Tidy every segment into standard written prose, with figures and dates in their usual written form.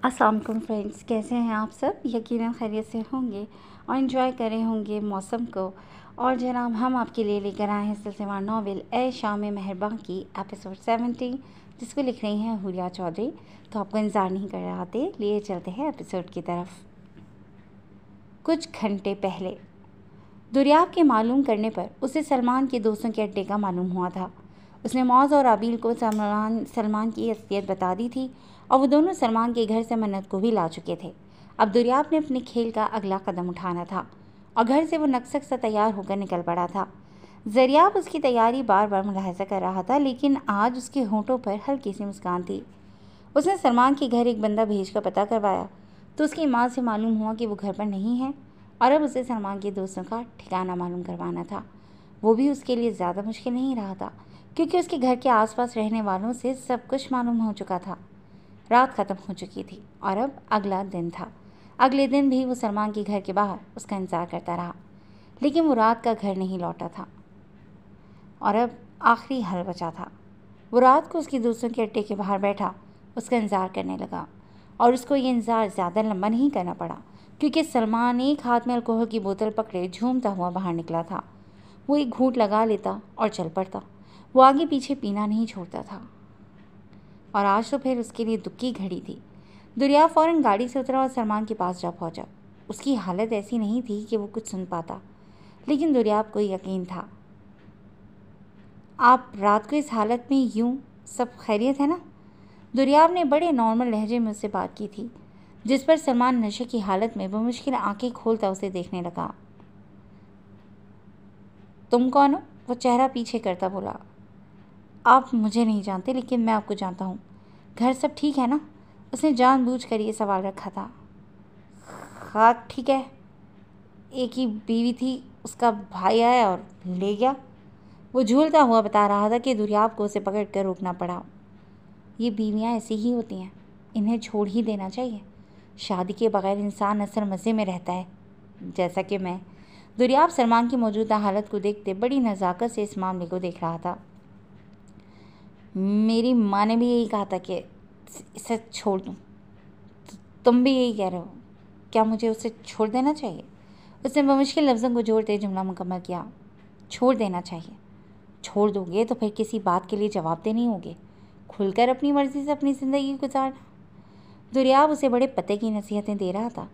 अस्सलाम वालेकुम फ्रेंड्स, कैसे हैं आप सब। यकीनन खैरियत से होंगे और इन्जॉय कर रहे होंगे मौसम को। और जनाब हम आपके लिए लेकर आए हैं सिलसिलेवार नावल ए शाम मेहरबान की एपिसोड 70, जिसको लिख रही हैं हुलिया चौधरी। तो आपको इंतज़ार नहीं कर रहे आते, लिए चलते हैं एपिसोड की तरफ। कुछ घंटे पहले दुरियाब के मालूम करने पर उसे सलमान के दोस्तों के अड्डे का मालूम हुआ था। उसने मौज और आबिल को सलमान की असलियत बता दी थी और वो दोनों सलमान के घर से मन्नत को भी ला चुके थे। अब दुरियाब ने अपने खेल का अगला कदम उठाना था और घर से वो नक्सक सा तैयार होकर निकल पड़ा था। ज़रियाब उसकी तैयारी बार बार मुलाहिजा कर रहा था, लेकिन आज उसके होंठों पर हल्की सी मुस्कान थी। उसने सलमान के घर एक बंदा भेज कर पता करवाया तो उसकी माँ से मालूम हुआ कि वो घर पर नहीं है और अब उसे सलमान के दोस्तों का ठिकाना मालूम करवाना था। वो भी उसके लिए ज़्यादा मुश्किल नहीं रहा था, क्योंकि उसके घर के आसपास रहने वालों से सब कुछ मालूम हो चुका था। रात ख़त्म हो चुकी थी और अब अगला दिन था। अगले दिन भी वो सलमान के घर के बाहर उसका इंतज़ार करता रहा, लेकिन वो रात का घर नहीं लौटा था और अब आखिरी हल बचा था। वो रात को उसके दोस्तों के अड्डे के बाहर बैठा उसका इंतज़ार करने लगा और उसको ये इंतज़ार ज़्यादा लंबा नहीं करना पड़ा, क्योंकि सलमान एक हाथ में अल्कोहल की बोतल पकड़े झूमता हुआ बाहर निकला था। वो एक घूंट लगा लेता और चल पड़ता। वो आगे पीछे पीना नहीं छोड़ता था और आज तो फिर उसके लिए दुख की घड़ी थी। दुरिया फ़ौरन गाड़ी से उतरा और सलमान के पास जा पहुंचा। उसकी हालत ऐसी नहीं थी कि वो कुछ सुन पाता, लेकिन दुरियाब को यकीन था। आप रात को इस हालत में यूं, सब खैरियत है ना? दुरियाब ने बड़े नॉर्मल लहजे में उससे बात की थी, जिस पर सलमान नशे की हालत में बमुश्किल आंखें खोलता उसे देखने लगा। तुम कौन हो? वो चेहरा पीछे करता बोला। आप मुझे नहीं जानते, लेकिन मैं आपको जानता हूँ। घर सब ठीक है ना? उसने जानबूझकर ये सवाल रखा था। हाँ ठीक है, एक ही बीवी थी, उसका भाई आया और ले गया। वो झूलता हुआ बता रहा था कि दुरियाब को उसे पकड़ कर रोकना पड़ा। ये बीवियाँ ऐसी ही होती हैं, इन्हें छोड़ ही देना चाहिए। शादी के बगैर इंसान असल मज़े में रहता है, जैसा कि मैं। दुरियाब सलमान की मौजूदा हालत को देखते बड़ी नज़ाकत से इस मामले को देख रहा था। मेरी माँ ने भी यही कहा था कि इसे छोड़ दूँ। तुम भी यही कह रहे हो, क्या मुझे उसे छोड़ देना चाहिए? उसने बमुश्किल लफ्ज़ों को जोड़ते जुमला मुकम्मल किया। छोड़ देना चाहिए। छोड़ दोगे तो फिर किसी बात के लिए जवाबदेह नहीं होगे, खुलकर अपनी मर्ज़ी से अपनी ज़िंदगी गुजारना। दुरियाब उसे बड़े पते की नसीहतें दे रहा था।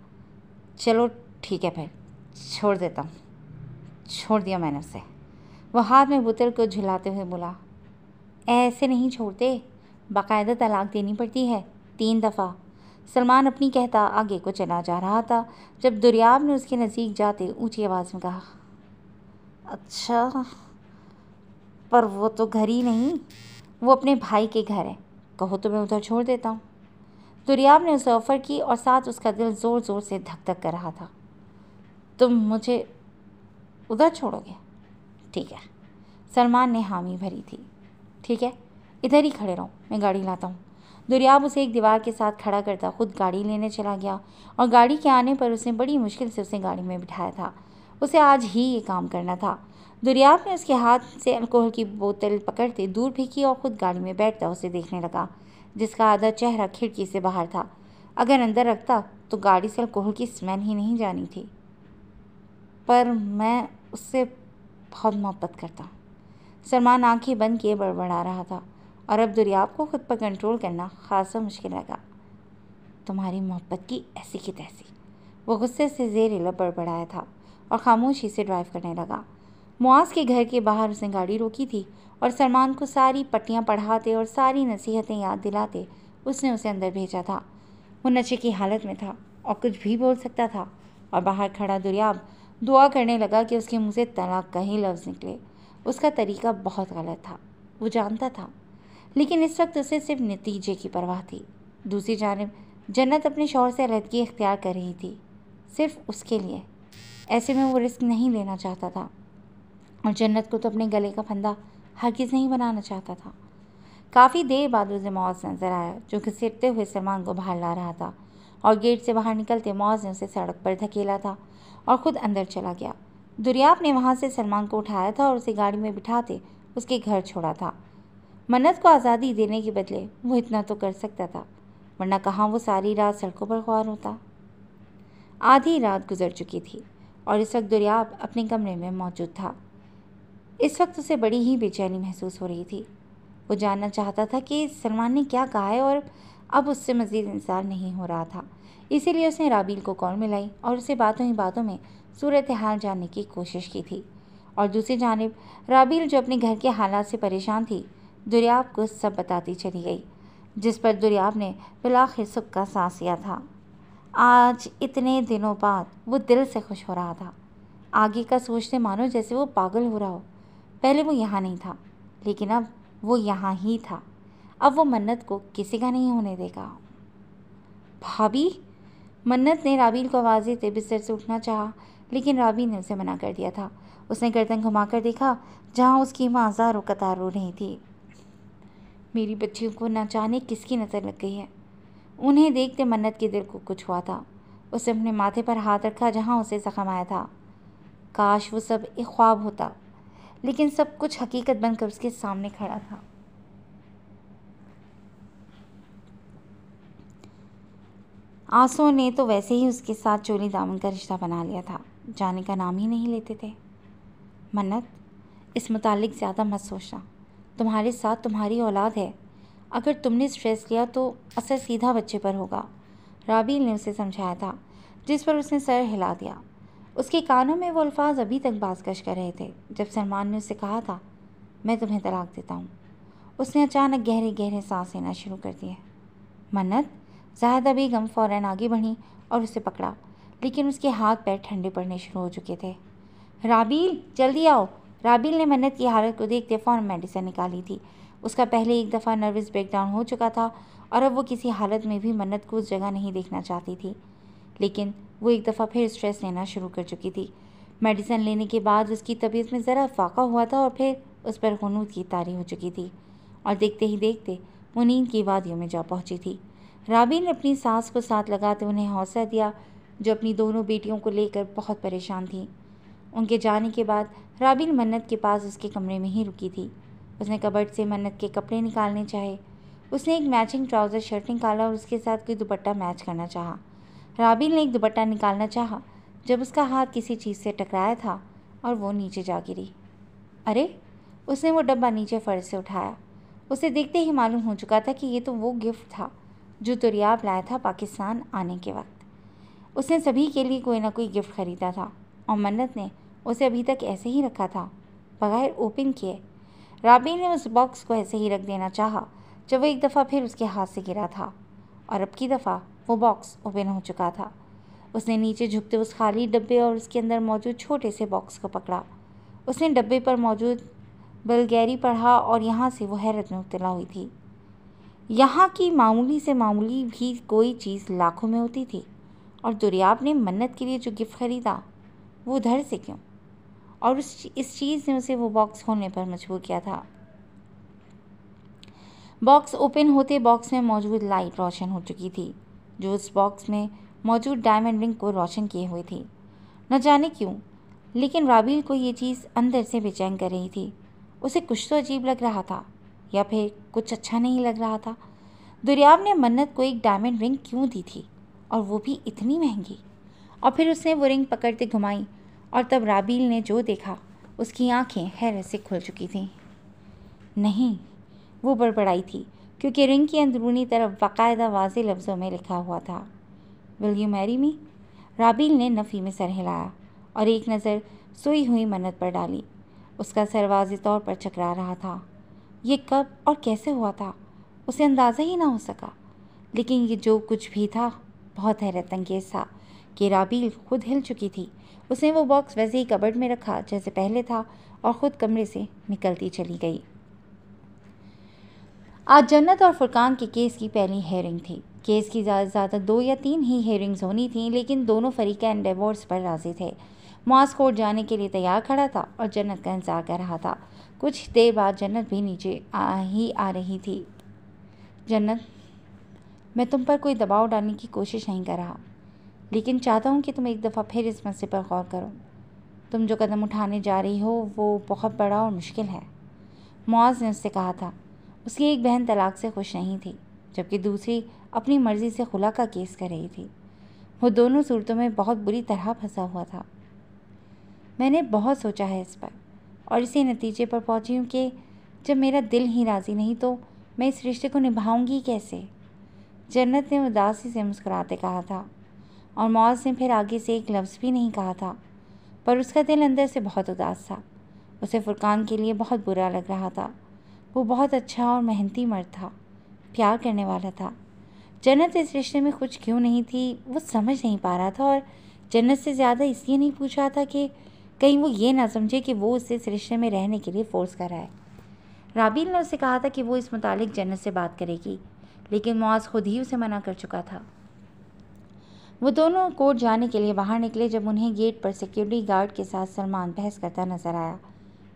चलो ठीक है, फिर छोड़ देता हूँ। छोड़ दिया मैंने उसे। वो हाथ में बोतल को झुलाते हुए बोला। ऐसे नहीं छोड़ते, बाकायदा तलाक देनी पड़ती है, 3 दफ़ा। सलमान अपनी कहता आगे को चला जा रहा था, जब दुरियाब ने उसके नज़दीक जाते ऊंची आवाज़ में कहा, अच्छा, पर वो तो घर ही नहीं, वो अपने भाई के घर है। कहो तो मैं उधर छोड़ देता हूँ। दुरियाब ने उसे ऑफ़र की और साथ उसका दिल ज़ोर ज़ोर से धक धक कर रहा था। तुम मुझे उधर छोड़ोगे? ठीक है। सलमान ने हामी भरी थी। ठीक है, इधर ही खड़े रहो, मैं गाड़ी लाता हूँ। दुरियाब उसे एक दीवार के साथ खड़ा करता खुद गाड़ी लेने चला गया और गाड़ी के आने पर उसने बड़ी मुश्किल से उसे गाड़ी में बिठाया था। उसे आज ही ये काम करना था। दुरियाब ने उसके हाथ से अल्कोहल की बोतल पकड़ते दूर फेंकी और खुद गाड़ी में बैठता उसे देखने लगा, जिसका आधा चेहरा खिड़की से बाहर था। अगर अंदर रखता तो गाड़ी से अल्कोहल की स्मेल ही नहीं जानी थी। पर मैं उससे बहुत मोहब्बत करता हूँ। सलमान आंखें बंद किए बड़बड़ा रहा था और अब दुरियाब को खुद पर कंट्रोल करना खासा मुश्किल लगा। तुम्हारी मोहब्बत की ऐसी की तैसी, वो गुस्से से ज़ेर लब बड़बड़ाया था और खामोशी से ड्राइव करने लगा। मुआज़ के घर के बाहर उसने गाड़ी रोकी थी और सलमान को सारी पट्टियाँ पढ़ाते और सारी नसीहतें याद दिलाते उसने उसे अंदर भेजा था। वो नशे की हालत में था और कुछ भी बोल सकता था, और बाहर खड़ा दुरियाब दुआ करने लगा कि उसके मुँह से तलाक का ही लफ्ज़ निकले। उसका तरीका बहुत गलत था, वो जानता था, लेकिन इस वक्त उसे सिर्फ नतीजे की परवाह थी। दूसरी जानिब जन्नत अपने शौहर से अलहदगी इख्तियार कर रही थी, सिर्फ उसके लिए। ऐसे में वो रिस्क नहीं लेना चाहता था और जन्नत को तो अपने गले का फंदा हरगिज़ नहीं बनाना चाहता था। काफ़ी देर बाद उसे मौज नज़र आया, जो घसीटते हुए सलमान को बाहर ला रहा था, और गेट से बाहर निकलते मौज ने उसे सड़क पर धकेला था और ख़ुद अंदर चला गया। दुरियाब ने वहाँ से सलमान को उठाया था और उसे गाड़ी में बिठाते उसके घर छोड़ा था। मन्नत को आज़ादी देने के बदले वो इतना तो कर सकता था, वरना कहाँ वो सारी रात सड़कों पर ख्वार होता। आधी रात गुजर चुकी थी और इस वक्त दुर्याब अपने कमरे में मौजूद था। इस वक्त उसे बड़ी ही बेचैनी महसूस हो रही थी। वो जानना चाहता था कि सलमान ने क्या कहा है और अब उससे मज़ीद इंतज़ार नहीं हो रहा था। इसीलिए उसने राबील को कॉल मिलाई और उसे बातों ही बातों में सूरत हाल जानने की कोशिश की थी। और दूसरी जानिब राबील, जो अपने घर के हालात से परेशान थी, दुर्याब को सब बताती चली गई, जिस पर दुर्याब ने बिलाखिर सुख का सांस लिया था। आज इतने दिनों बाद वो दिल से खुश हो रहा था। आगे का सोचते मानो जैसे वो पागल हो रहा हो। पहले वो यहाँ नहीं था, लेकिन अब वो यहाँ ही था। अब वो मन्नत को किसी का नहीं होने देगा। भाभी, मन्नत ने राबील को आवाज़ देते बिस्तर से उठना चाहा, लेकिन राबील ने उसे मना कर दिया था। उसने गर्दन घुमाकर देखा जहाँ उसकी माँ ज़ारो कतार रो रही थी। मेरी बच्चियों को न जाने किसकी नज़र लग गई है। उन्हें देखते मन्नत के दिल को कुछ हुआ था। उसने अपने माथे पर हाथ रखा जहाँ उसे जख्म आया था। काश वो सब एक ख्वाब होता, लेकिन सब कुछ हकीकत बनकर उसके सामने खड़ा था। आंसुओं ने तो वैसे ही उसके साथ चोली दामन का रिश्ता बना लिया था, जाने का नाम ही नहीं लेते थे। मन्नत, इस मुतालिक ज़्यादा मत सोचना। तुम्हारे साथ तुम्हारी औलाद है। अगर तुमने स्ट्रेस लिया तो असर सीधा बच्चे पर होगा। राबील ने उसे समझाया था, जिस पर उसने सर हिला दिया। उसके कानों में वो अल्फाज अभी तक बाज़कश कर रहे थे जब सलमान ने उसे कहा था, मैं तुम्हें तलाक देता हूँ। उसने अचानक गहरे गहरे सांस लेना शुरू कर दिए। मन्नत, ज़ाहिदा बेगम फ़ौरन आगे बढ़ी और उसे पकड़ा, लेकिन उसके हाथ पैर ठंडे पड़ने शुरू हो चुके थे। राबील, जल्दी आओ। राबील ने मन्नत की हालत को देखते फ़ौरन मेडिसिन निकाली थी। उसका पहले एक दफ़ा नर्वस ब्रेकडाउन हो चुका था और अब वो किसी हालत में भी मन्नत को उस जगह नहीं देखना चाहती थी। लेकिन वो एक दफ़ा फिर स्ट्रेस लेना शुरू कर चुकी थी। मेडिसिन लेने के बाद उसकी तबीयत में ज़रा फाका हुआ था और फिर उस पर हुनूद की तारी हो चुकी थी और देखते ही देखते वो नींद की वादियों में जा पहुंची थी। राबील ने अपनी सास को साथ लगाते उन्हें हौसला दिया, जो अपनी दोनों बेटियों को लेकर बहुत परेशान थी। उनके जाने के बाद राबील मन्नत के पास उसके कमरे में ही रुकी थी। उसने कबर्ड से मन्नत के कपड़े निकालने चाहे। उसने एक मैचिंग ट्राउज़र शर्ट निकाला और उसके साथ कोई दुपट्टा मैच करना चाहा। राबील ने एक दुपट्टा निकालना चाहा जब उसका हाथ किसी चीज़ से टकराया था और वो नीचे जा गिरी। अरे, उसने वो डब्बा नीचे फर्श से उठाया। उसे देखते ही मालूम हो चुका था कि ये तो वो गिफ्ट था जो दुर्याब लाया था पाकिस्तान आने के वक्त। उसने सभी के लिए कोई ना कोई गिफ्ट ख़रीदा था और मन्नत ने उसे अभी तक ऐसे ही रखा था, बगैर ओपन किए। राबील ने उस बॉक्स को ऐसे ही रख देना चाहा जब वो एक दफ़ा फिर उसके हाथ से गिरा था और अब की दफ़ा वो बॉक्स ओपन हो चुका था। उसने नीचे झुकते उस खाली डब्बे और उसके अंदर मौजूद छोटे से बॉक्स को पकड़ा। उसने डब्बे पर मौजूद बल्गैरी पढ़ा और यहाँ से वो हैरत में मुब्तला हुई थी। यहाँ की मामूली से मामूली भी कोई चीज़ लाखों में होती थी और दुर्याब ने मन्नत के लिए जो गिफ्ट ख़रीदा वो उधर से क्यों? और इस चीज़ ने उसे वो बॉक्स खोलने पर मजबूर किया था। बॉक्स ओपन होते बॉक्स में मौजूद लाइट रोशन हो चुकी थी, जो उस बॉक्स में मौजूद डायमंड रिंग को रोशन किए हुए थी। न जाने क्यों, लेकिन राबील को ये चीज़ अंदर से बेचैन कर रही थी। उसे कुछ तो अजीब लग रहा था या फिर कुछ अच्छा नहीं लग रहा था। दुर्याब ने मन्नत को एक डायमंड रिंग क्यों दी थी, और वो भी इतनी महंगी? और फिर उसने वो रिंग पकड़ते घुमाई और तब राबील ने जो देखा उसकी आंखें हैरत से खुल चुकी थीं। नहीं, वो बड़बड़ाई थी, क्योंकि रिंग की अंदरूनी तरफ बाकायदा वाज़ेह लफ्ज़ों में लिखा हुआ था, will you marry me? Rabeel ने नफ़ी में सर हिलाया और एक नज़र सोई हुई मन्नत पर डाली। उसका सर वाज़ेह तौर पर चकरा रहा था। ये कब और कैसे हुआ था उसे अंदाज़ा ही ना हो सका, लेकिन ये जो कुछ भी था बहुत हैरत अंगेज़ था कि राबील खुद हिल चुकी थी। उसने वो बॉक्स वैसे ही कबर्ड में रखा जैसे पहले था और ख़ुद कमरे से निकलती चली गई। आज जन्नत और फुरकान के केस की पहली हेयरिंग थी। केस की ज़्यादा 2 या 3 ही हेयरिंग्स होनी थी, लेकिन दोनों फरीकैन डिवोर्स पर राज़ी थे। मुआज़ कोर्ट जाने के लिए तैयार खड़ा था और जन्नत का इंतज़ार कर रहा था। कुछ देर बाद जन्नत भी नीचे आ रही थी। जन्नत, मैं तुम पर कोई दबाव डालने की कोशिश नहीं कर रहा, लेकिन चाहता हूँ कि तुम एक दफ़ा फिर इस मसले पर गौर करो। तुम जो कदम उठाने जा रही हो वो बहुत बड़ा और मुश्किल है। मुआज़ ने उससे कहा था। उसकी एक बहन तलाक से खुश नहीं थी, जबकि दूसरी अपनी मर्जी से खुला का केस कर रही थी। वो दोनों सूरतों में बहुत बुरी तरह फंसा हुआ था। मैंने बहुत सोचा है इस पर और इसी नतीजे पर पहुंची हूँ कि जब मेरा दिल ही राज़ी नहीं तो मैं इस रिश्ते को निभाऊंगी कैसे। जन्नत ने उदासी से मुस्कुराते कहा था और मौज ने फिर आगे से एक लफ्ज़ भी नहीं कहा था, पर उसका दिल अंदर से बहुत उदास था। उसे फुरकान के लिए बहुत बुरा लग रहा था। वो बहुत अच्छा और मेहनती मर्द था, प्यार करने वाला था। जन्नत इस रिश्ते में खुश क्यों नहीं थी वो समझ नहीं पा रहा था, और जन्नत से ज़्यादा इसलिए नहीं पूछ रहा था कि कहीं वो ये ना समझे कि वो उसे इस रिश्ते में रहने के लिए फ़ोर्स कर रहा है। राबील ने उसे कहा था कि वो इस मुतालिक जन्नत से बात करेगी, लेकिन मुआज़ खुद ही उसे मना कर चुका था। वो दोनों कोर्ट जाने के लिए बाहर निकले जब उन्हें गेट पर सिक्योरिटी गार्ड के साथ सलमान बहस करता नजर आया।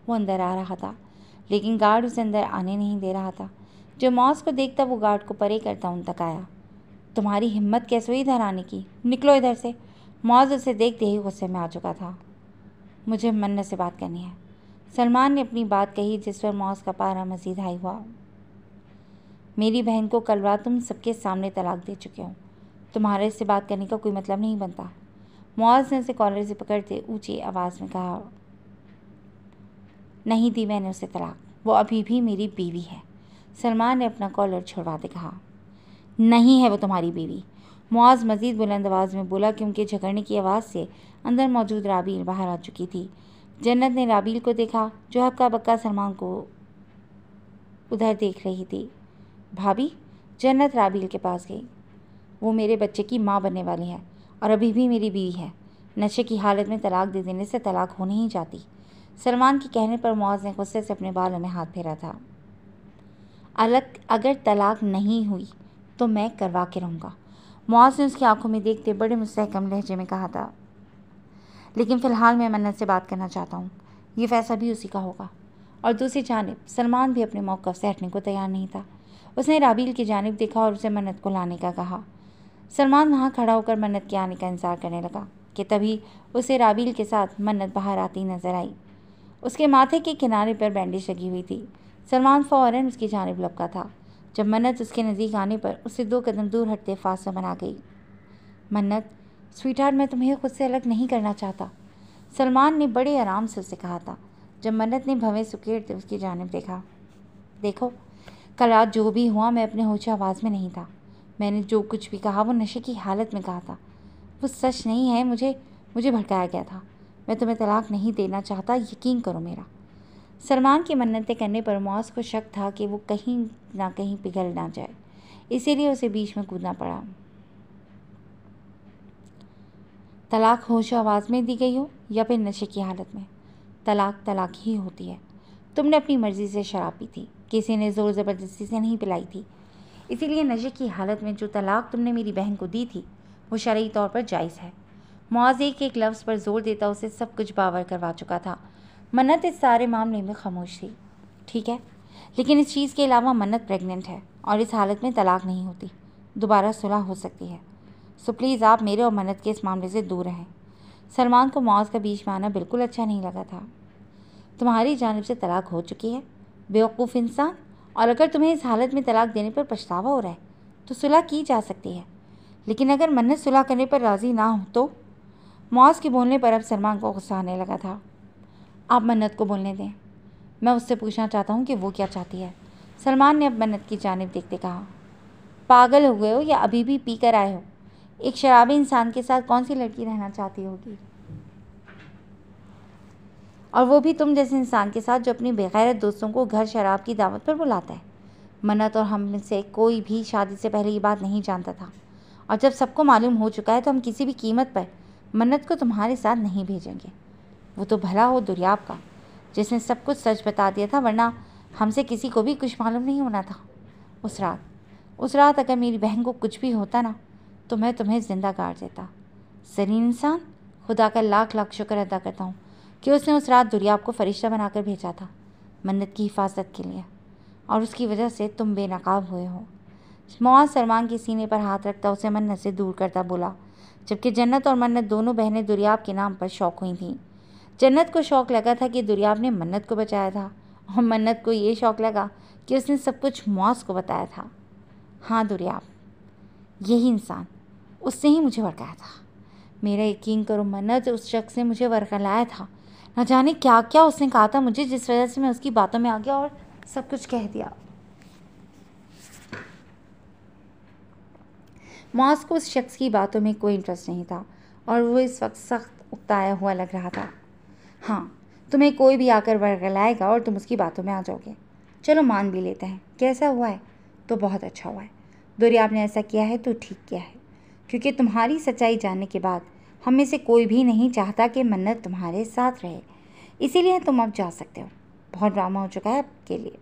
वो अंदर आ रहा था, लेकिन गार्ड उसे अंदर आने नहीं दे रहा था। जब मौज को देखता वो गार्ड को परे करता उन तक आया। तुम्हारी हिम्मत कैसे हुई इधर आने की? निकलो इधर से। मौज उसे देखते ही गुस्से में आ चुका था। मुझे मन्नत से बात करनी है, सलमान ने अपनी बात कही, जिस पर मौज का पारा मजीद हाई हुआ। मेरी बहन को कल रात तुम सबके सामने तलाक दे चुके हो, तुम्हारे इससे बात करने का कोई मतलब नहीं बनता। मुआज़ ने उसे कॉलर से पकड़ते ऊंची आवाज़ में कहा। नहीं दी मैंने उसे तलाक, वो अभी भी मेरी बीवी है। सलमान ने अपना कॉलर छुड़वाते कहा। नहीं है वो तुम्हारी बीवी, मुआज़ मज़ीद बुलंद आवाज़ में बोला, क्योंकि झगड़ने की आवाज़ से अंदर मौजूद राबील बाहर आ चुकी थी। जन्नत ने राबील को देखा जो हक्का बक्का सलमान को उधर देख रही थी। भाभी, जन्नत राबील के पास गई। वो मेरे बच्चे की माँ बनने वाली है और अभी भी मेरी बीवी है। नशे की हालत में तलाक दे देने से तलाक हो नहीं जाती। सलमान के कहने पर मुआज़ ने गुस्से से अपने बालों में हाथ फेरा था। अगर तलाक नहीं हुई तो मैं करवा के रहूँगा, मुआज़ ने उसकी आंखों में देखते बड़े मुस्तहकम लहजे में कहा था। लेकिन फ़िलहाल मैं मन्नत से बात करना चाहता हूँ, ये फैसला भी उसी का होगा। और दूसरी जानिब सलमान भी अपने मौक़िफ़ से हटने को तैयार नहीं था। उसने राबील की जानिब देखा और उसे मन्नत को लाने का कहा। सलमान वहाँ खड़ा होकर मन्नत के आने का इंतज़ार करने लगा कि तभी उसे राबील के साथ मन्नत बाहर आती नजर आई। उसके माथे के किनारे पर बैंडेज लगी हुई थी। सलमान फ़ौरन उसकी जानिब लपका था। जब मन्नत उसके नज़दीक आने पर उसे 2 कदम दूर हटते फासला बना गई। मन्नत, स्वीटहार्ट, मैं तुम्हें खुद से अलग नहीं करना चाहता, सलमान ने बड़े आराम से उसे कहा था। जब मन्नत ने भवें सुकेड़ते उसकी जानिब देखा। देखो, कल रात जो भी हुआ मैं अपने होश आवाज़ में नहीं था। मैंने जो कुछ भी कहा वो नशे की हालत में कहा था। वो सच नहीं है। मुझे भड़काया गया था। मैं तुम्हें तलाक नहीं देना चाहता, यकीन करो मेरा। सलमान की मन्नतें करने पर मुआज़ को शक था कि वो कहीं ना कहीं पिघल ना जाए, इसीलिए उसे बीच में कूदना पड़ा। तलाक होश आवाज़ में दी गई हो या फिर नशे की हालत में, तलाक तलाक ही होती है। तुमने अपनी मर्ज़ी से शराब पी थी, किसी ने ज़ोर ज़बरदस्ती से नहीं पिलाई थी। इसीलिए नशे की हालत में जो तलाक तुमने मेरी बहन को दी थी वो शरई तौर पर जायज़ है। मुआज़ एक लफ्ज़ पर जोर देता उसे सब कुछ बावर करवा चुका था। मन्नत इस सारे मामले में खामोश थी। ठीक है, लेकिन इस चीज़ के अलावा मन्नत प्रेग्नेंट है और इस हालत में तलाक नहीं होती, दोबारा सुलह हो सकती है। सो प्लीज़ आप मेरे और मन्नत के इस मामले से दूर रहें। सलमान को मुआज़ का बीच में आना बिल्कुल अच्छा नहीं लगा था। तुम्हारी जानिब से तलाक हो चुकी है, बेवकूफ़ इंसान, और अगर तुम्हें इस हालत में तलाक देने पर पछतावा हो रहा है तो सुलह की जा सकती है। लेकिन अगर मन्नत सुलह करने पर राज़ी ना हो तो? मुआज़ के बोलने पर अब सलमान को गुस्सा आने लगा था। आप मन्नत को बोलने दें, मैं उससे पूछना चाहता हूँ कि वो क्या चाहती है। सलमान ने अब मन्नत की जानिब देखते कहा। पागल हो गए हो या अभी भी पी कर आए हो? एक शराबी इंसान के साथ कौन सी लड़की रहना चाहती होगी, और वो भी तुम जैसे इंसान के साथ जो अपनी बेगैरत दोस्तों को घर शराब की दावत पर बुलाता है। मन्नत और हम में से कोई भी शादी से पहले ये बात नहीं जानता था, और जब सबको मालूम हो चुका है तो हम किसी भी कीमत पर मन्नत को तुम्हारे साथ नहीं भेजेंगे। वो तो भला हो दुर्याब का, जिसने सब कुछ सच बता दिया था, वरना हमसे किसी को भी कुछ मालूम नहीं होना था। उस रात अगर मेरी बहन को कुछ भी होता ना तो मैं तुम्हें ज़िंदा गाड़ देता। ज़रीन इंसान, खुदा का लाख लाख शुक्र अदा करता हूँ कि उसने उस रात दुर्याब को फरिश्ता बनाकर भेजा था मन्नत की हिफाजत के लिए, और उसकी वजह से तुम बेनकाब हुए हो। मुआज़ सलमान के सीने पर हाथ रखता उसे मन्नत से दूर करता बोला, जबकि जन्नत और मन्नत दोनों बहनें दुर्याब के नाम पर शौक हुई थीं। जन्नत को शौक लगा था कि दुर्याब ने मन्नत को बचाया था, और मन्नत को ये शौक लगा कि उसने सब कुछ मुआज़ को बताया था। हाँ दुर्याब, यही इंसान, उसने ही मुझे वर्काया था। मेरा यकीन करो मन्नत, उस शख्स ने मुझे वर्गलाया था। न जाने क्या क्या उसने कहा था मुझे, जिस वजह से मैं उसकी बातों में आ गया और सब कुछ कह दिया। मॉस को उस शख्स की बातों में कोई इंटरेस्ट नहीं था और वो इस वक्त सख्त उकताया हुआ लग रहा था। हाँ, तुम्हें कोई भी आकर वर्गलाएगा और तुम उसकी बातों में आ जाओगे। चलो मान भी लेते हैं, कैसा हुआ है तो बहुत अच्छा हुआ है। दुर्या आपने ऐसा किया है तो ठीक किया है, क्योंकि तुम्हारी सच्चाई जानने के बाद हम में से कोई भी नहीं चाहता कि मन्नत तुम्हारे साथ रहे। इसीलिए तुम अब जा सकते हो, बहुत ड्रामा हो चुका है आपके लिए।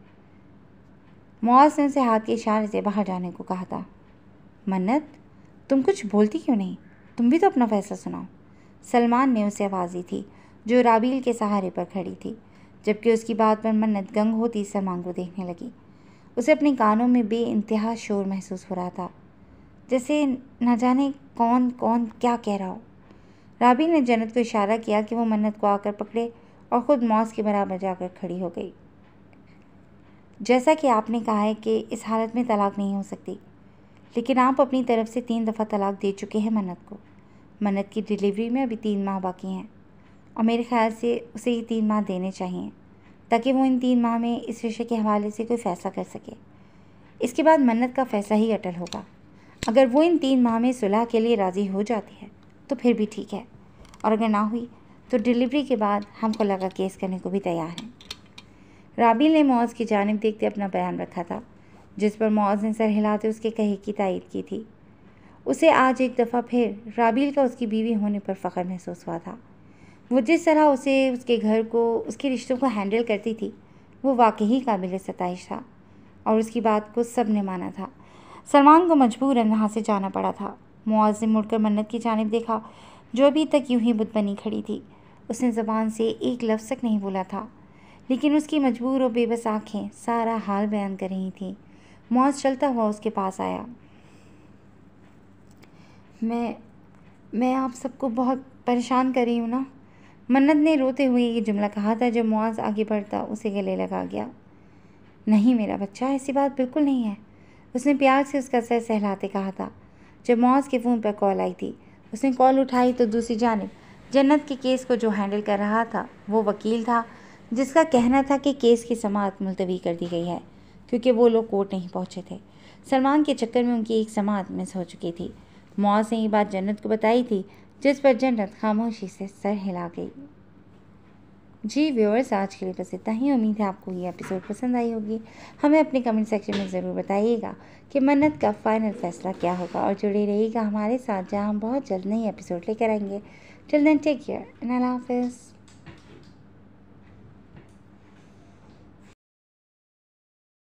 मौज ने उसे हाथ के इशारे से बाहर जाने को कहा था। मन्नत, तुम कुछ बोलती क्यों नहीं? तुम भी तो अपना फैसला सुनाओ। सलमान ने उसे आवाज़ दी थी, जो राबील के सहारे पर खड़ी थी। जबकि उसकी बात पर मन्नत गंग होती सलमान को देखने लगी। उसे अपने कानों में बेइंतहा शोर महसूस हो रहा था, जैसे न जाने कौन कौन क्या कह रहा हो। राबील ने जन्नत को इशारा किया कि वो मन्नत को आकर पकड़े और ख़ुद मौज के बराबर जाकर खड़ी हो गई। जैसा कि आपने कहा है कि इस हालत में तलाक नहीं हो सकती, लेकिन आप अपनी तरफ से 3 दफ़ा तलाक दे चुके हैं मन्नत को। मन्नत की डिलीवरी में अभी 3 माह बाकी हैं और मेरे ख्याल से उसे ये 3 माह देने चाहिए, ताकि वो इन 3 माह में इस विषय के हवाले से कोई फ़ैसला कर सके। इसके बाद मन्नत का फ़ैसला ही अटल होगा। अगर वो इन 3 माह में सुलह के लिए राज़ी हो जाती है तो फिर भी ठीक है, और अगर ना हुई तो डिलीवरी के बाद हम खुला का केस करने को भी तैयार हैं। राबील ने मौज की जानिब देखते अपना बयान रखा था, जिस पर मौज ने सर हिलाते उसके कहे की तायीद की थी। उसे आज एक दफ़ा फिर राबील का उसकी बीवी होने पर फ़ख्र महसूस हुआ था। वो जिस तरह उसे, उसके घर को, उसके रिश्तों को हैंडल करती थी, वो वाकई काबिल सताइश था और उसकी बात को सब ने माना था। सलमान को मजबूरन वहाँ से जाना पड़ा था। मौज ने मुड़कर मन्नत की जानिब देखा, जो अभी तक यूं ही बुत बनी खड़ी थी। उसने ज़बान से एक लफ्ज़ तक नहीं बोला था, लेकिन उसकी मजबूर और बेबस आँखें सारा हाल बयान कर रही थीं। मौज चलता हुआ उसके पास आया। मैं आप सबको बहुत परेशान कर रही हूँ ना? मन्नत ने रोते हुए ये जुमला कहा था जब मौज आगे बढ़ता उसे गले लगा गया। नहीं मेरा बच्चा, ऐसी बात बिल्कुल नहीं है, उसने प्यार से उसका सर सहलाते कहा था। जब मौज के फ़ोन पर कॉल आई थी, उसने कॉल उठाई तो दूसरी जानिब जन्नत के केस को जो हैंडल कर रहा था वो वकील था, जिसका कहना था कि केस की समाअत मुलतवी कर दी गई है क्योंकि वो लोग कोर्ट नहीं पहुंचे थे। सलमान के चक्कर में उनकी एक समाअत मिस हो चुकी थी। मौज ने ये बात जन्नत को बताई थी, जिस पर जन्नत खामोशी से सर हिला गई। जी व्यूअर्स, आज के लिए बस इतना ही। उम्मीद है आपको ये एपिसोड पसंद आई होगी। हमें अपने कमेंट सेक्शन में ज़रूर बताइएगा कि मन्नत का फाइनल फैसला क्या होगा, और जुड़े रहिएगा हमारे साथ, जहां हम बहुत जल्द नई एपिसोड लेकर आएंगे। Till then take care and अल्लाह हाफिज़।